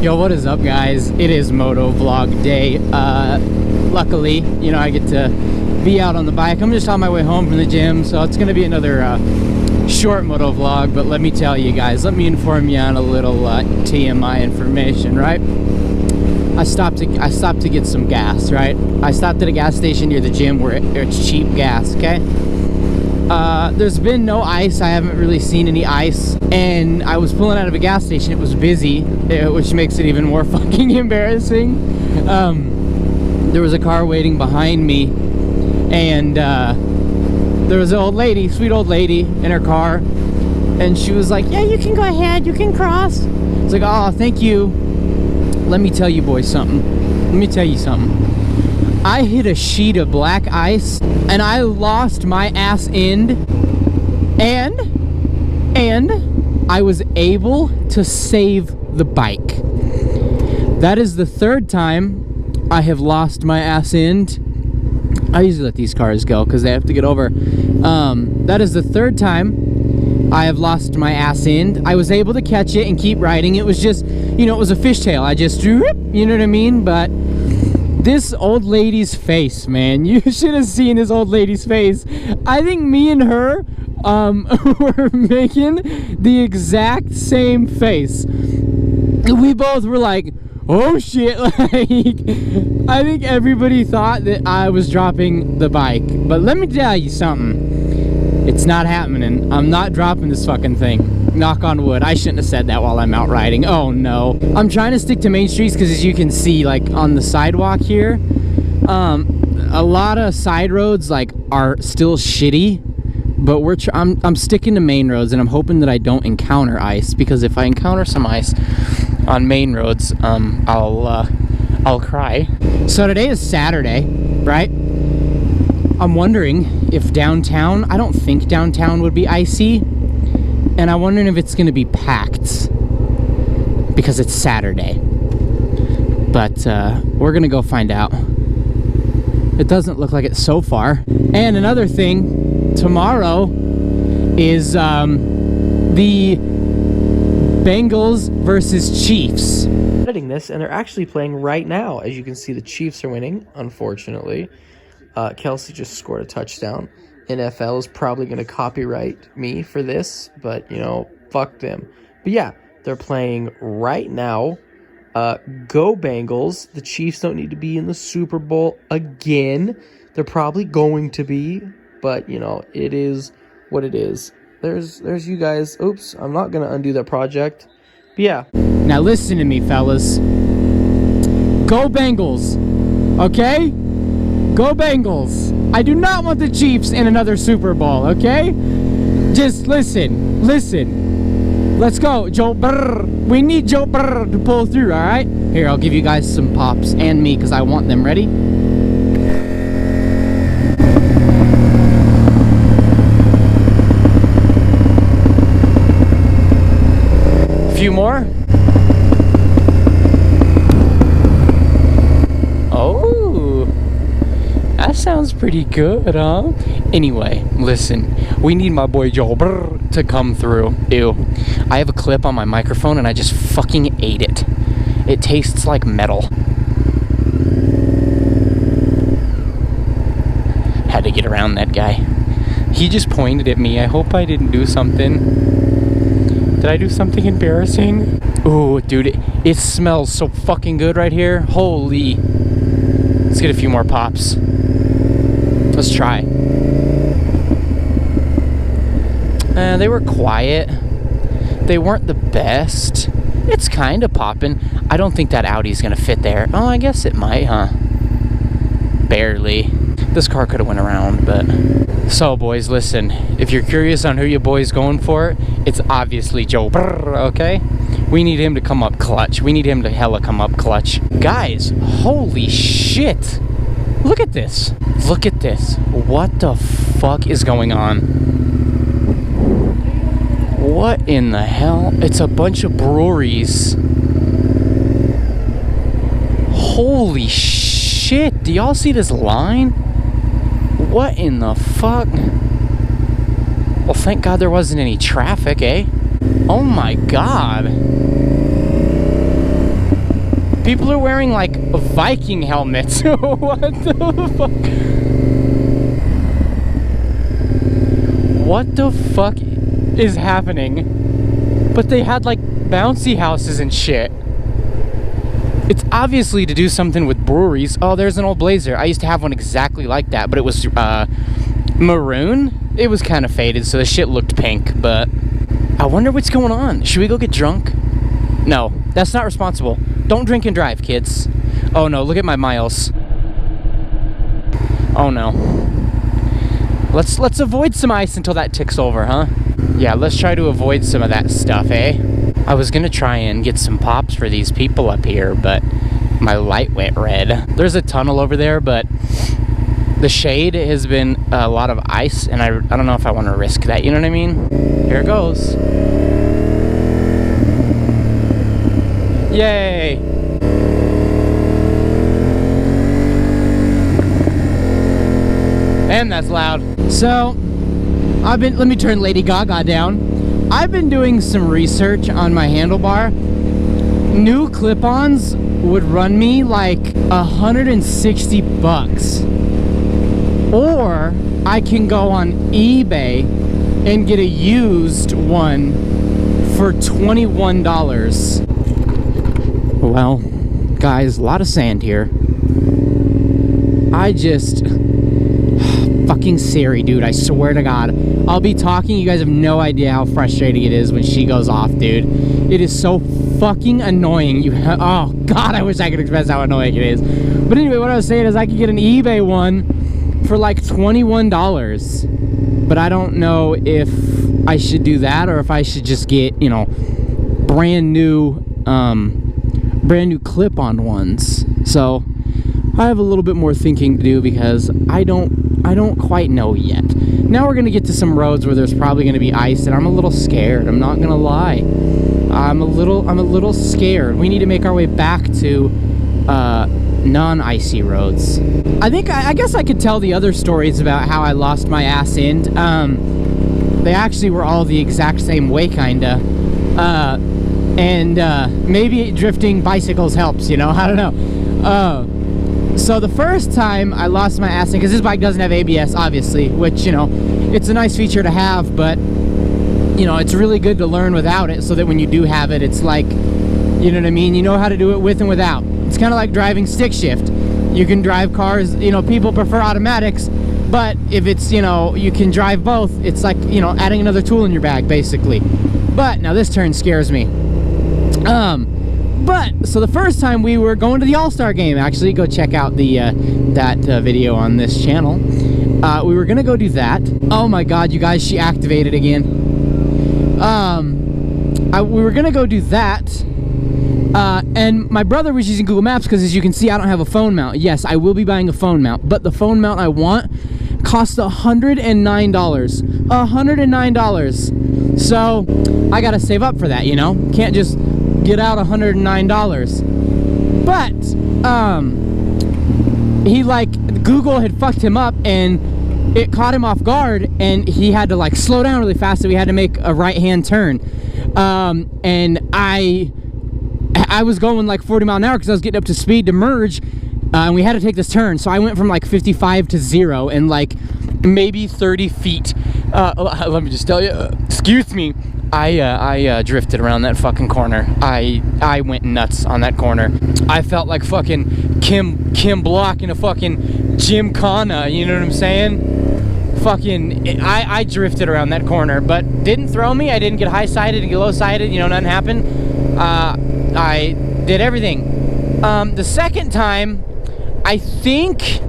Yo, what is up, guys? It is Motovlog day. Luckily, you know, I get to be out on the bike. I'm just on my way home from the gym, so it's gonna be another short Motovlog. But let me tell you guys, let me inform you on a little TMI information, right? I stopped to get some gas, right? I stopped at a gas station near the gym where it's cheap gas, okay? There's been no ice. I haven't really seen any ice, and I was pulling out of a gas station. It was busy, which makes it even more fucking embarrassing. There was a car waiting behind me, and there was an old lady, sweet old lady in her car, and she was like, yeah, you can go ahead, you can cross. It's like, oh, thank you. Let me tell you boys something. Let me tell you something. I hit a sheet of black ice and I lost my ass end, and I was able to save the bike. That is the third time I have lost my ass end. I usually let these cars go because they have to get over. That is the third time I have lost my ass end. I was able to catch it and keep riding. It was just, you know, it was a fishtail. I just, you know what I mean? But this old lady's face, man, you should have seen this old lady's face. I think me and her were making the exact same face. We both were like, oh shit. Like, I think everybody thought that I was dropping the bike. But let me tell you something. It's not happening. I'm not dropping this fucking thing. Knock on wood. I shouldn't have said that while I'm out riding. Oh no. I'm trying to stick to main streets because, as you can see, like on the sidewalk here, a lot of side roads like are still shitty, but I'm sticking to main roads, and I'm hoping that I don't encounter ice, because if I encounter some ice on main roads, I'll cry. So today is Saturday, right? I'm wondering if downtown, I don't think downtown would be icy, and I'm wondering if it's gonna be packed because it's Saturday. But we're gonna go find out. It doesn't look like it so far. And another thing, tomorrow is the Bengals versus Chiefs. Editing this, and they're actually playing right now. As you can see, the Chiefs are winning, unfortunately. Kelsey just scored a touchdown. NFL is probably going to copyright me for this, but, you know, fuck them. But yeah, they're playing right now. Go Bengals. The Chiefs don't need to be in the Super Bowl again. They're probably going to be, but, you know, it is what it is. There's you guys. Oops, I'm not going to undo that project. But yeah. Now listen to me, fellas. Go Bengals. Okay? Go Bengals. I do not want the Chiefs in another Super Bowl, okay? Just listen. Let's go, Joe Burr. We need Joe Burr to pull through, all right? Here, I'll give you guys some pops, and me, because I want them. Ready? A few more. That sounds pretty good, huh? Anyway, listen. We need my boy Joe Brr to come through. Ew. I have a clip on my microphone and I just fucking ate it. It tastes like metal. Had to get around that guy. He just pointed at me. I hope I didn't do something. Did I do something embarrassing? Ooh, dude, it smells so fucking good right here. Holy. Let's get a few more pops. Let's try. They were quiet. They weren't the best. It's kind of popping. I don't think that Audi's gonna fit there. Oh, I guess it might, huh? Barely. This car could have went around, but... So, boys, listen. If you're curious on who your boy's going for, it's obviously Joe Brr, okay? We need him to come up clutch. We need him to hella come up clutch. Guys, holy shit. Look at this. Look at this. What the fuck is going on? What in the hell? It's a bunch of breweries. Holy shit. Do y'all see this line? What in the fuck? Well, thank God there wasn't any traffic, eh? Oh my God. People are wearing like Viking helmets. What the fuck? What the fuck is happening? But they had like bouncy houses and shit. It's obviously to do something with breweries. Oh, there's an old Blazer. I used to have one exactly like that, but it was maroon. It was kind of faded, so the shit looked pink, but I wonder what's going on. Should we go get drunk? No, that's not responsible. Don't drink and drive, kids. Oh no, look at my miles. Oh no. Let's avoid some ice until that ticks over, huh? Yeah, let's try to avoid some of that stuff, eh? I was gonna try and get some pops for these people up here, but my light went red. There's a tunnel over there, but the shade has been a lot of ice, and I don't know if I want to risk that, you know what I mean? Here it goes. Yay! And that's loud. So, let me turn Lady Gaga down. I've been doing some research on my handlebar. New clip-ons would run me like $160. Or I can go on eBay and get a used one for $21. Well, guys, a lot of sand here. Fucking Siri, dude, I swear to God. I'll be talking, you guys have no idea how frustrating it is when she goes off, dude. It is so fucking annoying. Oh, God, I wish I could express how annoying it is. But anyway, what I was saying is I could get an eBay one for like $21. But I don't know if I should do that or if I should just get, you know, brand new clip-on ones. So I have a little bit more thinking to do because I don't quite know yet. Now we're gonna get to some roads where there's probably gonna be ice, and I'm a little scared. I'm not gonna lie. I'm a little scared. We need to make our way back to non-icy roads. I guess I could tell the other stories about how I lost my ass end. They actually were all the exact same way, kinda. And maybe drifting bicycles helps, you know, I don't know. So the first time I lost my ass, because this bike doesn't have ABS, obviously, which, you know, it's a nice feature to have, but, you know, it's really good to learn without it, so that when you do have it, it's like, you know what I mean, you know how to do it with and without. It's kind of like driving stick shift. You can drive cars, you know, people prefer automatics, but if it's, you know, you can drive both, it's like, you know, adding another tool in your bag, basically. But, now this turn scares me. So the first time we were going to the All-Star game, actually, go check out the that video on this channel. We were gonna go do that. Oh my God, you guys, she activated again. We were gonna go do that, and my brother was using Google Maps because, as you can see, I don't have a phone mount. Yes, I will be buying a phone mount, but the phone mount I want costs $109. $109. So I gotta save up for that, you know. Can't just get out $109. But he, like, Google had fucked him up and it caught him off guard, and he had to like slow down really fast, so we had to make a right-hand turn. And I was going like 40 miles an hour because I was getting up to speed to merge, and we had to take this turn. So I went from like 55 to 0 in like maybe 30 feet. Let me just tell you, excuse me, I drifted around that fucking corner. I went nuts on that corner. I felt like fucking Kim Block in a fucking Gymkhana, you know what I'm saying? Fucking, I drifted around that corner, but didn't throw me. I didn't get high-sided, didn't get low-sided, you know, nothing happened. I did everything. The second time, I think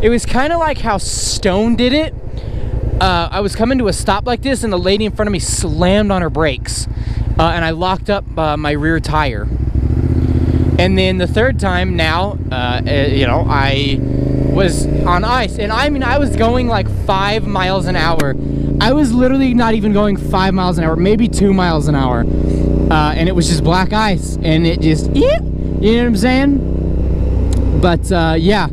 it was kind of like how Stone did it. I was coming to a stop like this, and the lady in front of me slammed on her brakes, and I locked up my rear tire. And then the third time now, you know, I was on ice, and I mean, I was going like 5 miles an hour. I was literally not even going 5 miles an hour, maybe 2 miles an hour, and it was just black ice, and it just, you know what I'm saying? But yeah,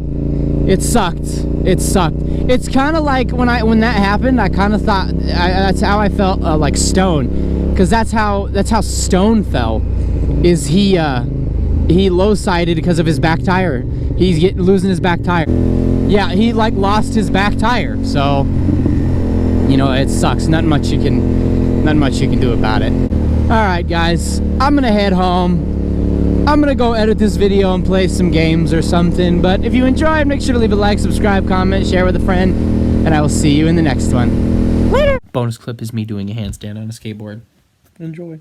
it sucked. It sucked. It's kind of like when that happened, I kind of thought that's how I felt like Stone, because that's how Stone fell. Is he he low-sided because of his back tire. He's losing his back tire. Yeah, he like lost his back tire. So, you know, it sucks. Not much you can do about it. All right, guys, I'm gonna head home. I'm gonna go edit this video and play some games or something. But if you enjoyed, make sure to leave a like, subscribe, comment, share with a friend, and I will see you in the next one. Later. Bonus clip is me doing a handstand on a skateboard. Enjoy.